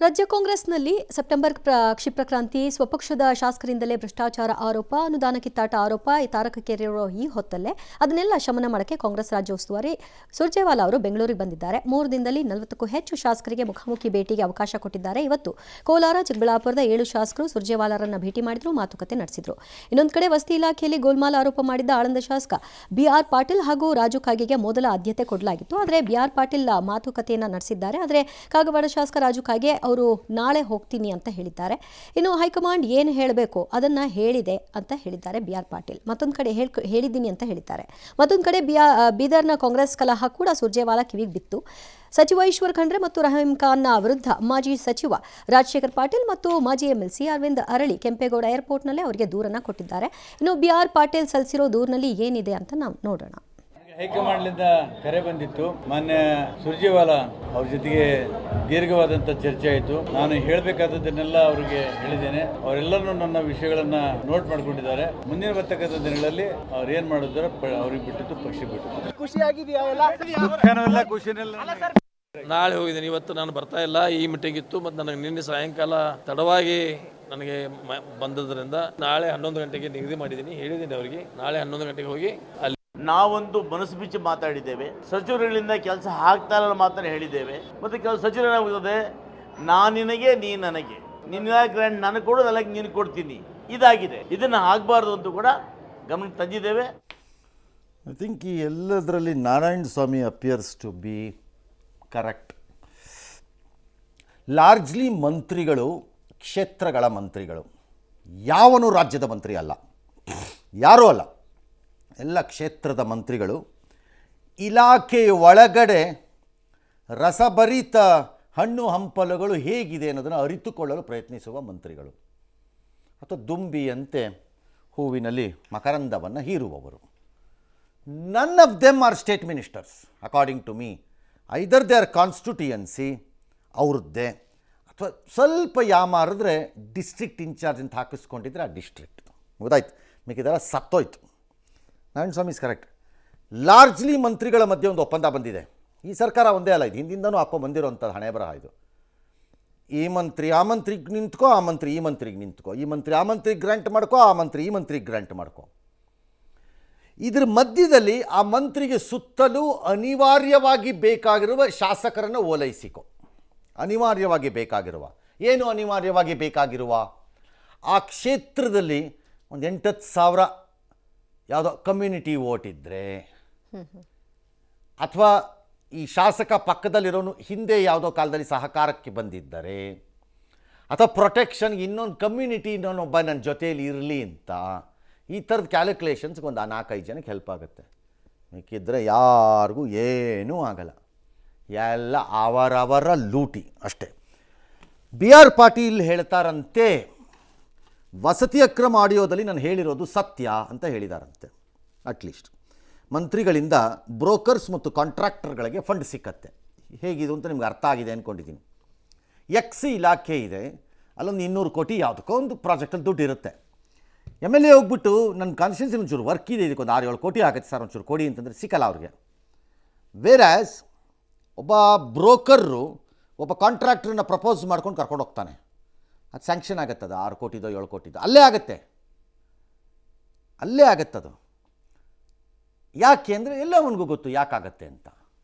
ರಾಜ್ಯ ಕಾಂಗ್ರೆಸ್ನಲ್ಲಿ ಸೆಪ್ಟೆಂಬರ್ ಕ್ಷಿಪ್ರಕ್ರಾಂತಿ ಸ್ವಪಕ್ಷದ ಶಾಸಕರಿಂದಲೇ ಭ್ರಷ್ಟಾಚಾರ ಆರೋಪ, ಅನುದಾನ ಕಿತ್ತಾಟ ಆರೋಪ ತಾರಕಕ್ಕೇರಿರುವ ಈ ಹೊತ್ತಲ್ಲೇ ಅದನ್ನೆಲ್ಲ ಶಮನ ಮಾಡಕ್ಕೆ ಕಾಂಗ್ರೆಸ್ ರಾಜ್ಯ ಉಸ್ತುವಾರಿ ಸುರ್ಜೇವಾಲಾ ಅವರು ಬೆಂಗಳೂರಿಗೆ ಬಂದಿದ್ದಾರೆ. 3 ದಿನದಲ್ಲಿ 40ಕ್ಕೂ ಹೆಚ್ಚು ಶಾಸಕರಿಗೆ ಮುಖಾಮುಖಿ ಭೇಟಿಗೆ ಅವಕಾಶ ಕೊಟ್ಟಿದ್ದಾರೆ. ಇವತ್ತು ಕೋಲಾರ, ಚಿಕ್ಕಬಳ್ಳಾಪುರದ 7 ಶಾಸಕರು ಸುರ್ಜೇವಾಲಾರನ್ನ ಭೇಟಿ ಮಾಡಿದ್ರು, ಮಾತುಕತೆ ನಡೆಸಿದ್ರು. ಇನ್ನೊಂದು ಕಡೆ ವಸತಿ ಇಲಾಖೆಯಲ್ಲಿ ಗೋಲ್ಮಾಲ್ ಆರೋಪ ಮಾಡಿದ್ದ ಆಳಂದ ಶಾಸಕ ಬಿಆರ್ ಪಾಟೀಲ್ ಹಾಗೂ ರಾಜು ಕಾಗೆಗೆ ಮೊದಲ ಆದ್ಯತೆ ಕೊಡಲಾಗಿತ್ತು. ಆದರೆ ಬಿಆರ್ ಪಾಟೀಲ್ ಮಾತುಕತೆಯನ್ನ ನಡೆಸಿದ್ದಾರೆ. ಆದರೆ ಕಾಗವಾಡ ಶಾಸಕ ರಾಜು ಕಾಗೆ ಅವರು ನಾಳೆ ಹೋಗ್ತೀನಿ ಅಂತ ಹೇಳಿದ್ದಾರೆ. ಇನ್ನು ಹೈಕಮಾಂಡ್ ಏನು ಹೇಳಬೇಕು ಅದನ್ನ ಹೇಳಿದೆ ಅಂತ ಹೇಳಿದ್ದಾರೆ ಬಿಆರ್ ಪಾಟೀಲ್. ಮತ್ತೊಂದು ಕಡೆ ಹೇಳಿದ್ದೀನಿ ಅಂತ ಹೇಳಿದ್ದಾರೆ. ಮತ್ತೊಂದು ಕಡೆ ಬೀದರ್ನ ಕಾಂಗ್ರೆಸ್ ಕಲಹ ಕೂಡ ಸುರ್ಜೇವಾಲಾ ಕಿವಿಗೆ ಬಿತ್ತು. ಸಚಿವ ಈಶ್ವರ್ ಖಂಡ್ರೆ ಮತ್ತು ರಹೀಂ ಖಾನ್ ವಿರುದ್ಧ ಮಾಜಿ ಸಚಿವ ರಾಜಶೇಖರ್ ಪಾಟೀಲ್ ಮತ್ತು ಮಾಜಿ ಎಂಎಲ್ಸಿ ಅರವಿಂದ್ ಅರಳಿ ಕೆಂಪೇಗೌಡ ಏರ್ಪೋರ್ಟ್ನಲ್ಲೇ ಅವರಿಗೆ ದೂರನ್ನ ಕೊಟ್ಟಿದ್ದಾರೆ. ಇನ್ನು ಬಿಆರ್ ಪಾಟೀಲ್ ಸಲ್ಲಿಸಿರೋ ದೂರಿನಲ್ಲಿ ಏನಿದೆ ಅಂತ ನಾವು ನೋಡೋಣ. ಹೈಕಮಾಂಡ್ನಿಂದ ಕರೆ ಬಂದಿತ್ತು. ಮಾನ್ಯ ಸುರ್ಜೇವಾಲಾ ಅವ್ರ ಜೊತೆಗೆ ದೀರ್ಘವಾದಂಥ ಚರ್ಚೆ ಆಯಿತು. ನಾನು ಹೇಳಬೇಕಾದದ್ದನ್ನೆಲ್ಲ ಅವರಿಗೆ ಹೇಳಿದ್ದೇನೆ. ಅವರೆಲ್ಲರೂ ನನ್ನ ವಿಷಯಗಳನ್ನ ನೋಟ್ ಮಾಡ್ಕೊಂಡಿದ್ದಾರೆ. ಮುಂದಿನ ಬರ್ತಕ್ಕಂಥ ದಿನಗಳಲ್ಲಿ ಅವ್ರು ಏನ್ ಮಾಡಿದ್ರೆ ಅವ್ರಿಗೆ ಬಿಟ್ಟಿದ್ದು ಪಕ್ಷ ಬಿಟ್ಟು ಖುಷಿಯಾಗಿದೆಯಲ್ಲ ಖುಷಿನೆಲ್ಲ ನಾಳೆ ಹೋಗಿದ್ದೀನಿ. ಇವತ್ತು ನಾನು ಬರ್ತಾ ಇಲ್ಲ, ಈ ಮೀಟಿಂಗ್ ಇತ್ತು. ಮತ್ತು ನನಗೆ ನಿನ್ನೆ ಸಾಯಂಕಾಲ ತಡವಾಗಿ ನನಗೆ ಬಂದದ್ರಿಂದ ನಾಳೆ 11 ಗಂಟೆಗೆ ನಿಗದಿ ಮಾಡಿದ್ದೀನಿ. ಹೇಳಿದ್ದೀನಿ ಅವರಿಗೆ ನಾಳೆ 11 ಗಂಟೆಗೆ ಹೋಗಿ ಅಲ್ಲಿ ನಾವೊಂದು ಮನಸ್ಸು ಬಿಚ್ಚಿ ಮಾತಾಡಿದ್ದೇವೆ. ಸಚಿವರುಗಳಿಂದ ಕೆಲಸ ಆಗ್ತಾ ಇಲ್ಲ ಮಾತನ್ನು ಹೇಳಿದ್ದೇವೆ. ಮತ್ತು ಕೆಲವು ಸಚಿವರು ಏನಾಗುತ್ತದೆ, ನಾನು ನಿನಗೆ ನೀ ನನಗೆ, ನಿನ್ನ ಗ್ರ್ಯಾಂಡ್ ನನಗೆ ಕೊಡು, ನನಗೆ ನೀನು ಕೊಡ್ತೀನಿ, ಇದಾಗಿದೆ. ಇದನ್ನು ಆಗಬಾರ್ದು ಅಂತ ಕೂಡ ಗಮನಕ್ಕೆ ತಂದಿದ್ದೇವೆ. ಐ ಥಿಂಕ್ ಈ ಎಲ್ಲದರಲ್ಲಿ Narayana Swamy appears to be correct. Largely ಮಂತ್ರಿಗಳು ಕ್ಷೇತ್ರಗಳ ಮಂತ್ರಿಗಳು, ಯಾವನು ರಾಜ್ಯದ ಮಂತ್ರಿ ಅಲ್ಲ, ಯಾರೂ ಅಲ್ಲ, ಎಲ್ಲ ಕ್ಷೇತ್ರದ ಮಂತ್ರಿಗಳು. ಇಲಾಖೆಯ ಒಳಗಡೆ ರಸಭರಿತ ಹಣ್ಣು ಹಂಪಲುಗಳು ಹೇಗಿದೆ ಅನ್ನೋದನ್ನು ಅರಿತುಕೊಳ್ಳಲು ಪ್ರಯತ್ನಿಸುವ ಮಂತ್ರಿಗಳು, ಅಥವಾ ದುಂಬಿಯಂತೆ ಹೂವಿನಲ್ಲಿ ಮಕರಂದವನ್ನು ಹೀರುವವರು. None of them are state ministers according to me. Either they are constituency ಅವ್ರದ್ದೇ, ಅಥವಾ ಸ್ವಲ್ಪ ಯಾಮಾರಿದ್ರೆ ಡಿಸ್ಟ್ರಿಕ್ಟ್ ಇನ್ಚಾರ್ಜ್ ಅಂತ ಹಾಕಿಸ್ಕೊಂಡಿದ್ರೆ ಆ ಡಿಸ್ಟ್ರಿಕ್ಟ್ ಗೊತ್ತಾಯ್ತು, ಮಿಕ್ಕಿದೆಲ್ಲ ಸತ್ತೋಯ್ತು. ನಾರಾಯಣ ಸ್ವಾಮಿ ಇಸ್ ಕರೆಕ್ಟ್. ಲಾರ್ಜ್ಲಿ ಮಂತ್ರಿಗಳ ಮಧ್ಯೆ ಒಂದು ಒಪ್ಪಂದ ಬಂದಿದೆ. ಈ ಸರ್ಕಾರ ಒಂದೇ ಅಲ್ಲ, ಇದು ಹಿಂದಿಂದನೂ ಹಾಕೊಂಡು ಬಂದಿರೋಂಥದ್ದು ಹಣೆ ಬರಹ ಇದು. ಈ ಮಂತ್ರಿ ಆ ಮಂತ್ರಿಗೆ ನಿಂತ್ಕೋ, ಆ ಮಂತ್ರಿ ಈ ಮಂತ್ರಿಗೆ ನಿಂತ್ಕೋ, ಈ ಮಂತ್ರಿ ಆ ಮಂತ್ರಿಗೆ ಗ್ರಾಂಟ್ ಮಾಡ್ಕೋ, ಆ ಮಂತ್ರಿ ಈ ಮಂತ್ರಿಗೆ ಗ್ರಾಂಟ್ ಮಾಡ್ಕೋ. ಇದ್ರ ಮಧ್ಯದಲ್ಲಿ ಆ ಮಂತ್ರಿಗೆ ಸುತ್ತಲೂ ಅನಿವಾರ್ಯವಾಗಿ ಬೇಕಾಗಿರುವ ಶಾಸಕರನ್ನು ಓಲೈಸಿಕೋ. ಅನಿವಾರ್ಯವಾಗಿ ಬೇಕಾಗಿರುವ ಏನು? ಅನಿವಾರ್ಯವಾಗಿ ಬೇಕಾಗಿರುವ ಆ ಕ್ಷೇತ್ರದಲ್ಲಿ ಒಂದು 8-10 ಸಾವಿರ ಯಾವುದೋ ಕಮ್ಯುನಿಟಿ ವೋಟ್ ಇದ್ದರೆ, ಅಥವಾ ಈ ಶಾಸಕ ಪಕ್ಕದಲ್ಲಿರೋನು ಹಿಂದೆ ಯಾವುದೋ ಕಾಲದಲ್ಲಿ ಸಹಕಾರಕ್ಕೆ ಬಂದಿದ್ದರೆ, ಅಥವಾ ಪ್ರೊಟೆಕ್ಷನ್ಗೆ ಇನ್ನೊಂದು ಕಮ್ಯುನಿಟಿ ಇನ್ನೊಬ್ಬ ನನ್ನ ಜೊತೆಯಲ್ಲಿ ಇರಲಿ ಅಂತ, ಈ ಥರದ ಕ್ಯಾಲ್ಕುಲೇಷನ್ಸ್ಗೆ ಒಂದು 4-5 ಜನಕ್ಕೆ ಹೆಲ್ಪ್ ಆಗುತ್ತೆ. ಮಿಕ್ಕಿದ್ರೆ ಯಾರಿಗೂ ಏನೂ ಆಗಲ್ಲ, ಎಲ್ಲ ಅವರವರ ಲೂಟಿ ಅಷ್ಟೇ. ಬಿ ಆರ್ ಪಾಟೀಲ್ ಹೇಳ್ತಾರಂತೆ, ವಸತಿ ಅಕ್ರಮ ಆಡಿಯೋದಲ್ಲಿ ನಾನು ಹೇಳಿರೋದು ಸತ್ಯ ಅಂತ ಹೇಳಿದಾರಂತೆ. ಅಟ್ಲೀಸ್ಟ್ ಮಂತ್ರಿಗಳಿಂದ ಬ್ರೋಕರ್ಸ್ ಮತ್ತು ಕಾಂಟ್ರಾಕ್ಟರ್ಗಳಿಗೆ ಫಂಡ್ ಸಿಕ್ಕತ್ತೆ. ಹೇಗಿದು ಅಂತ ನಿಮ್ಗೆ ಅರ್ಥ ಆಗಿದೆ ಅಂದ್ಕೊಂಡಿದ್ದೀನಿ. ಎಕ್ಸ್ ಇಲಾಖೆ ಇದೆ, ಅಲ್ಲೊಂದು 200 ಕೋಟಿ ಯಾವುದಕ್ಕೋ ಒಂದು ಪ್ರಾಜೆಕ್ಟಲ್ಲಿ ದುಡ್ಡು ಇರುತ್ತೆ. ಎಮ್ ಎಲ್ ಎ ಹೋಗ್ಬಿಟ್ಟು ನನ್ನ ಕಾನ್ಸ್ಟಿಟ್ಯೂನ್ಸಿ ಒಂಚೂರು ವರ್ಕ್ ಇದೆ, ಇದಕ್ಕೊಂದು 6-7 ಕೋಟಿ ಆಗುತ್ತೆ ಸರ್, ಒಂಚೂರು ಕೊಡಿ ಅಂತಂದರೆ ಸಿಕ್ಕಲ್ಲ ಅವ್ರಿಗೆ. ವೇರ್ಯಾಸ್ ಒಬ್ಬ ಬ್ರೋಕರು ಒಬ್ಬ ಕಾಂಟ್ರಾಕ್ಟ್ರನ್ನ ಪ್ರಪೋಸ್ ಮಾಡ್ಕೊಂಡು ಕರ್ಕೊಂಡು ಹೋಗ್ತಾನೆ, ಅದು ಸ್ಯಾಂಕ್ಷನ್ ಆಗುತ್ತೆ. ಅದು 6 ಕೋಟಿದೋ 7 ಕೋಟಿದೋ ಅಲ್ಲೇ ಆಗುತ್ತೆ, ಅಲ್ಲೇ ಆಗುತ್ತದು. ಯಾಕೆ ಅಂದರೆ ಎಲ್ಲವನಿಗೂ ಗೊತ್ತು ಯಾಕಾಗತ್ತೆ ಅಂತ,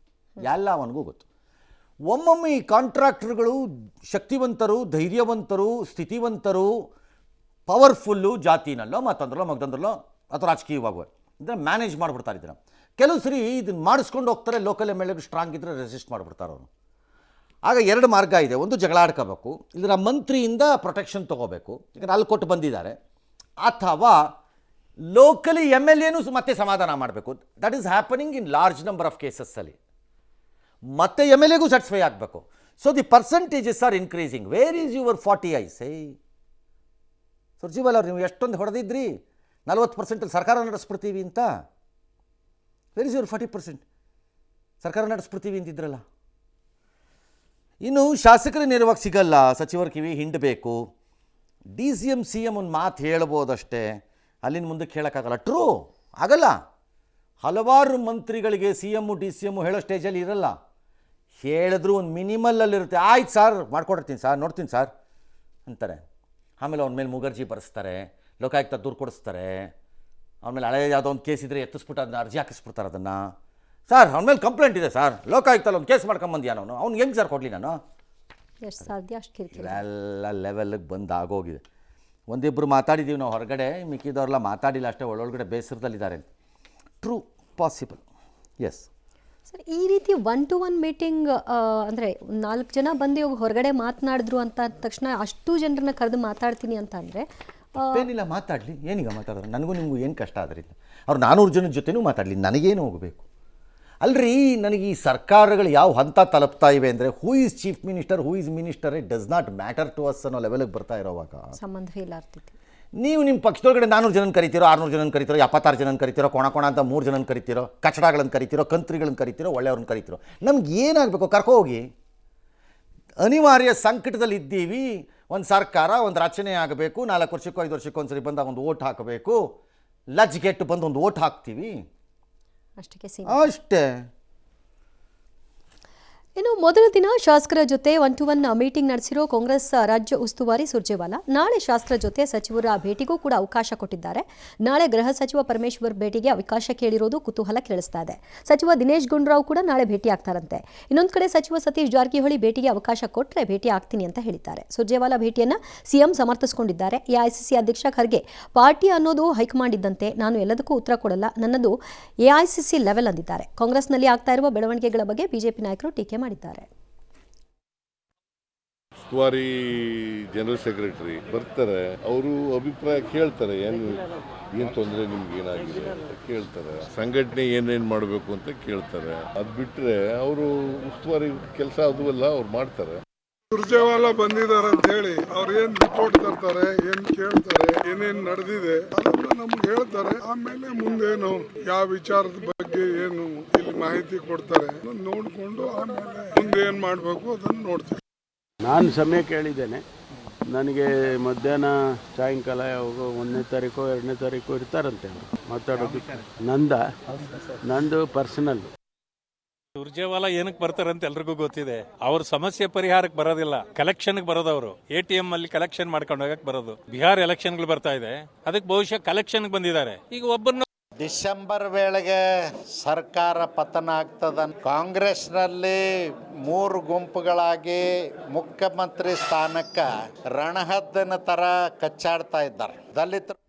ಎಲ್ಲವನಿಗೂ ಗೊತ್ತು. ಒಮ್ಮೊಮ್ಮೆ ಈ ಕಾಂಟ್ರಾಕ್ಟರ್ಗಳು ಶಕ್ತಿವಂತರು, ಧೈರ್ಯವಂತರು, ಸ್ಥಿತಿವಂತರು, ಪವರ್ಫುಲ್ಲು, ಜಾತಿನಲ್ಲೋ ಮತ್ತೊಂದ್ರಲ್ಲೋ ಮಗದೊಂದ್ರಲ್ಲೋ ಅಥವಾ ರಾಜಕೀಯವಾಗುವ ಇದನ್ನು ಮ್ಯಾನೇಜ್ ಮಾಡಿಬಿಡ್ತಾರೆ. ಇದನ್ನು ಕೆಲವು ಸರಿ ಇದನ್ನು ಮಾಡಿಸ್ಕೊಂಡು ಹೋಗ್ತಾರೆ. ಲೋಕಲ್ ಎಮ್ ಎಲ್ ಎಗೆ ಸ್ಟ್ರಾಂಗ್ ಇದ್ದರೆ ರೆಸಿಸ್ಟ್ ಮಾಡಿಬಿಡ್ತಾರೆ ಅವರು. ಆಗ 2 ಮಾರ್ಗ ಇದೆ. ಒಂದು ಜಗಳ ಆಡ್ಕೋಬೇಕು, ಇಲ್ಲರ ಮಂತ್ರಿಯಿಂದ ಪ್ರೊಟೆಕ್ಷನ್ ತೊಗೋಬೇಕು, ಯಾಕಂದರೆ ಅಲ್ಲಿ ಕೊಟ್ಟು ಬಂದಿದ್ದಾರೆ, ಅಥವಾ ಲೋಕಲಿ ಎಮ್ ಎಲ್ ಎನೂ ಮತ್ತೆ ಸಮಾಧಾನ ಮಾಡಬೇಕು. That is happening in large number of ಕೇಸಸ್ಸಲ್ಲಿ. ಮತ್ತೆ ಎಮ್ ಎಲ್ ಎಗೂ ಸ್ಯಾಟಿಸ್ಫೈ ಆಗಬೇಕು. So the percentages are increasing. Where is your 40 ಐಸ್? ಸುರ್ಜೇವಾಲಾ ಅವ್ರು ನೀವು ಎಷ್ಟೊಂದು ಹೊಡೆದಿದ್ರಿ 40% ಸರ್ಕಾರ ನಡೆಸ್ಬಿಡ್ತೀವಿ ಅಂತ. Where is your 40%? ಸರ್ಕಾರ ನಡೆಸ್ಬಿಡ್ತೀವಿ ಅಂತಿದ್ರಲ್ಲ. ಇನ್ನು ಶಾಸಕರ ನೇರವಾಗಿ ಸಿಗಲ್ಲ, ಸಚಿವರ ಕಿವಿ ಹಿಂಡಬೇಕು. D C M C M ಒಂದು ಮಾತು ಹೇಳ್ಬೋದಷ್ಟೇ, ಅಲ್ಲಿನ ಮುಂದಕ್ಕೆ ಹೇಳೋಕ್ಕಾಗಲ್ಲ. ಟ್ರೂ ಆಗಲ್ಲ. ಹಲವಾರು ಮಂತ್ರಿಗಳಿಗೆ C M D C M ಹೇಳೋ ಸ್ಟೇಜಲ್ಲಿ ಇರಲ್ಲ. ಹೇಳಿದ್ರು ಒಂದು ಮಿನಿಮಲ್ಲಲ್ಲಿರುತ್ತೆ. ಆಯ್ತು ಸರ್ ಮಾಡ್ಕೊಡ್ತೀನಿ ಸರ್, ನೋಡ್ತೀನಿ ಸರ್ ಅಂತಾರೆ. ಆಮೇಲೆ ಅವನ ಮೇಲೆ ಮುಗರ್ಜಿ ಬರೆಸ್ತಾರೆ, ಲೋಕಾಯುಕ್ತ ದೂರು ಕೊಡಿಸ್ತಾರೆ. ಆಮೇಲೆ ಹಳೆ ಯಾವುದೋ ಒಂದು ಕೇಸ್ ಇದ್ದರೆ ಎತ್ತಿಸ್ಬಿಟ್ಟು ಅದನ್ನ ಅರ್ಜಿ ಹಾಕಿಸ್ಬಿಡ್ತಾರೆ ಅದನ್ನು. ಸರ್ ಅವನ ಮೇಲೆ ಕಂಪ್ಲೇಂಟ್ ಇದೆ ಸರ್, ಲೋಕಾಯುಕ್ತಲ್ಲಿ ಒಂದು ಕೇಸ್ ಮಾಡ್ಕೊಂಬಂದ್ಯಾ ನಾನು, ಅವ್ನಿಗೆ ಹೆಂಗೆ ಸರ್ ಕೊಡಲಿ ನಾನು? ಎಷ್ಟು ಸಾಧ್ಯ ಅಷ್ಟು ಕಿರಿಕಿರಿ. ಎಲ್ಲ ಲೆವೆಲ್ಗೆ ಬಂದು ಆಗೋಗಿದೆ. ಒಂದಿಬ್ಬರು ಮಾತಾಡಿದ್ದೀವಿ ನಾವು ಹೊರಗಡೆ, ಮಿಕ್ಕಿದವ್ರೆಲ್ಲ ಮಾತಾಡಿಲ್ಲ ಅಷ್ಟೇ, ಒಳೊಳಗಡೆ ಬೇಸರದಲ್ಲಿದ್ದಾರೆ. True possible, yes. ಸರ್, ಈ ರೀತಿ 1-to-1 ಮೀಟಿಂಗ್ ಅಂದರೆ 4 ಜನ ಬಂದು ಇವಾಗ ಹೊರಗಡೆ ಮಾತನಾಡಿದ್ರು ಅಂತ ಅಂದ ತಕ್ಷಣ ಅಷ್ಟು ಜನರನ್ನ ಕರೆದು ಮಾತಾಡ್ತೀನಿ ಅಂತ ಅಂದರೆ ಏನಿಲ್ಲ, ಮಾತಾಡಲಿ, ಏನೀಗ ಮಾತಾಡೋರು? ನನಗೂ ನಿಮಗೂ ಏನು ಕಷ್ಟ ಅದರಿಂದ? ಅವ್ರು 400 ಜನದ ಜೊತೆನೂ ಮಾತಾಡಲಿ, ನನಗೇನು ಹೋಗಬೇಕು? ಅಲ್ರಿ, ನನಗೆ ಈ ಸರ್ಕಾರಗಳು ಯಾವ ಹಂತ ತಲುಪ್ತಾ ಇವೆ ಅಂದರೆ who is chief minister, who is minister, it does not matter to us ಅನ್ನೋ ಲೆವೆಲಿಗೆ ಬರ್ತಾ ಇರೋವಾಗ ಸಂಬಂಧವೇ ಇಲ್ಲ ಆಗ್ತಿತ್ತು. ನೀವು ನಿಮ್ಮ ಪಕ್ಷದೊಳಗಡೆ 400 ಜನನ ಕರಿತೀರೋ, 600 ಜನನ ಕರಿತೀರೋ, 76 ಜನನ ಕರಿತೀರೋ, ಕೋಣ ಅಂತ 3 ಜನನ ಕರಿತೀರೋ, ಕಚಡಗಳನ್ನು ಕರಿತೀರೋ, ಕಂತ್ರಿಗಳನ್ನು ಕರಿತೀರೋ, ಒಳ್ಳೆಯವ್ರನ್ನ ಕರಿತೀರೋ, ನಮ್ಗೆ ಏನಾಗಬೇಕು? ಕರ್ಕೊ ಹೋಗಿ. ಅನಿವಾರ್ಯ ಸಂಕಟದಲ್ಲಿ ಇದ್ದೀವಿ, ಒಂದು ಸರ್ಕಾರ ಒಂದು ರಚನೆ ಆಗಬೇಕು, 4 ವರ್ಷಕ್ಕೋ 5 ವರ್ಷಕ್ಕೋ ಒಂದ್ಸರಿ ಬಂದಾಗ ಒಂದು ಓಟ್ ಹಾಕಬೇಕು, ಲಜ್ಗೆಟ್ಟು ಬಂದು ಒಂದು ಓಟ್ ಹಾಕ್ತೀವಿ ಅಷ್ಟಕ್ಕೆ ಅಷ್ಟೇ. ಇನ್ನು ಮೊದಲ ದಿನ ಶಾಸಕರ ಜೊತೆ 1-to-1 ಮೀಟಿಂಗ್ ನಡೆಸಿರೋ ಕಾಂಗ್ರೆಸ್ ರಾಜ್ಯ ಉಸ್ತುವಾರಿ ಸುರ್ಜೇವಾಲಾ ನಾಳೆ ಶಾಸಕರ ಜೊತೆ ಸಚಿವರ ಭೇಟಿಗೂ ಕೂಡ ಅವಕಾಶ ಕೊಟ್ಟಿದ್ದಾರೆ. ನಾಳೆ ಗೃಹ ಸಚಿವ ಪರಮೇಶ್ವರ್ ಭೇಟಿಗೆ ಅವಕಾಶ ಕೇಳಿರೋದು ಕುತೂಹಲ ಕೇಳಿಸ್ತಾ ಇದೆ. ಸಚಿವ ದಿನೇಶ್ ಗುಂಡೂರಾವ್ ಕೂಡ ನಾಳೆ ಭೇಟಿ ಆಗ್ತಾರಂತೆ. ಇನ್ನೊಂದು ಕಡೆ ಸಚಿವ ಸತೀಶ್ ಜಾರಕಿಹೊಳಿ ಭೇಟಿಗೆ ಅವಕಾಶ ಕೊಟ್ಟರೆ ಭೇಟಿ ಆಗ್ತೀನಿ ಅಂತ ಹೇಳಿದ್ದಾರೆ. ಸುರ್ಜೇವಾಲಾ ಭೇಟಿಯನ್ನು ಸಿಎಂ ಸಮರ್ಥಿಸಿಕೊಂಡಿದ್ದಾರೆ. ಎಐಸಿಸಿ ಅಧ್ಯಕ್ಷ ಖರ್ಗೆ, ಪಾರ್ಟಿ ಅನ್ನೋದು ಹೈಕಮಾಂಡ್ ಇದ್ದಂತೆ, ನಾನು ಎಲ್ಲದಕ್ಕೂ ಉತ್ತರ ಕೊಡಲ್ಲ, ನನ್ನದು ಎಐಸಿಸಿ ಲೆವೆಲ್ ಅಂದಿದ್ದಾರೆ. ಕಾಂಗ್ರೆಸ್ನಲ್ಲಿ ಆಗ್ತಾ ಇರುವ ಬೆಳವಣಿಗೆಗಳ ಬಗ್ಗೆ ಬಿಜೆಪಿ ನಾಯಕರು ಟೀಕೆ ಮಾಡಿದ್ದಾರೆ. ಉಸ್ತುವಾರಿ ಜನರಲ್ ಸೆಕ್ರೆಟರಿ ಬರ್ತಾರೆ, ಅವರು ಅಭಿಪ್ರಾಯ ಕೇಳ್ತಾರೆ, ಏನು ತೊಂದರೆ ನಿಮ್ಗೆ ಏನಾಗಿದೆ ಅಂತ ಕೇಳ್ತಾರೆ, ಸಂಘಟನೆ ಏನೇನು ಮಾಡಬೇಕು ಅಂತ ಕೇಳ್ತಾರೆ. ಅದು ಬಿಟ್ಟರೆ ಅವರು ಉಸ್ತುವಾರಿ ಕೆಲಸ ಅದು ಎಲ್ಲ ಅವ್ರು ಮಾಡ್ತಾರೆ. ಸುರ್ಜೇವಾಲಾ ಬಂದಿದ್ದಾರೆ ಅಂತ ಹೇಳಿ ಅವ್ರು ಏನ್ ರಿಪೋರ್ಟ್ ತರ್ತಾರೆ, ಏನ್ ಕೇಳ್ತಾರೆ, ಏನೇನ್ ನಡೆದಿದೆ ಅದನ್ನ ನಮ್ಗೆ ಹೇಳ್ತಾರೆ. ಆಮೇಲೆ ಮುಂದೇನು ಯಾವ ವಿಚಾರದ ಬಗ್ಗೆ ಏನು ಇಲ್ಲಿ ಮಾಹಿತಿ ಕೊಡ್ತಾರೆ ನೋಡ್ಕೊಂಡು ಆಮೇಲೆ ಮುಂದೆ ಏನ್ ಮಾಡ್ಬೇಕು ಅದನ್ನ ನೋಡ್ತೀವಿ. ನಾನು ಸಮಯ ಕೇಳಿದ್ದೇನೆ. ನನಗೆ ಮಧ್ಯಾಹ್ನ ಸಾಯಂಕಾಲ ಯಾವಾಗ 1ನೇ ತಾರೀಕು 2ನೇ ತಾರೀಕು ಇರ್ತಾರಂತೆ ಅವರು ಮಾತಾಡೋದಕ್ಕೆ. ನಂದು ಪರ್ಸನಲ್. ಸುರ್ಜೇವಾಲಾ ಏನಕ್ಕೆ ಬರ್ತಾರಂತ ಎಲ್ರಿಗೂ ಗೊತ್ತಿದೆ. ಅವ್ರ ಸಮಸ್ಯೆ ಪರಿಹಾರಕ್ಕೆ ಬರೋದಿಲ್ಲ, ಕಲೆಕ್ಷನ್ಗೆ ಬರೋದವರು. ATM ಅಲ್ಲಿ ಕಲೆಕ್ಷನ್ ಮಾಡ್ಕೊಂಡು ಹೋಗಕ್ಕೆ ಬರೋದು. ಬಿಹಾರ್ ಎಲೆಕ್ಷನ್ಗಳು ಬರ್ತಾ ಇದೆ, ಅದಕ್ಕೆ ಬಹುಶಃ ಕಲೆಕ್ಷನ್ಗೆ ಬಂದಿದ್ದಾರೆ. ಈಗ ಒಬ್ಬರನ್ನ ಡಿಸೆಂಬರ್ ವೇಳೆಗೆ ಸರ್ಕಾರ ಪತನ ಆಗ್ತದ. ಕಾಂಗ್ರೆಸ್ನಲ್ಲಿ 3 ಗುಂಪುಗಳಾಗಿ ಮುಖ್ಯಮಂತ್ರಿ ಸ್ಥಾನಕ್ಕೆ ರಣಹದ್ದಿನ ತರ ಕಚ್ಚಾಡ್ತಾ ಇದ್ದಾರೆ. ದಲಿತರು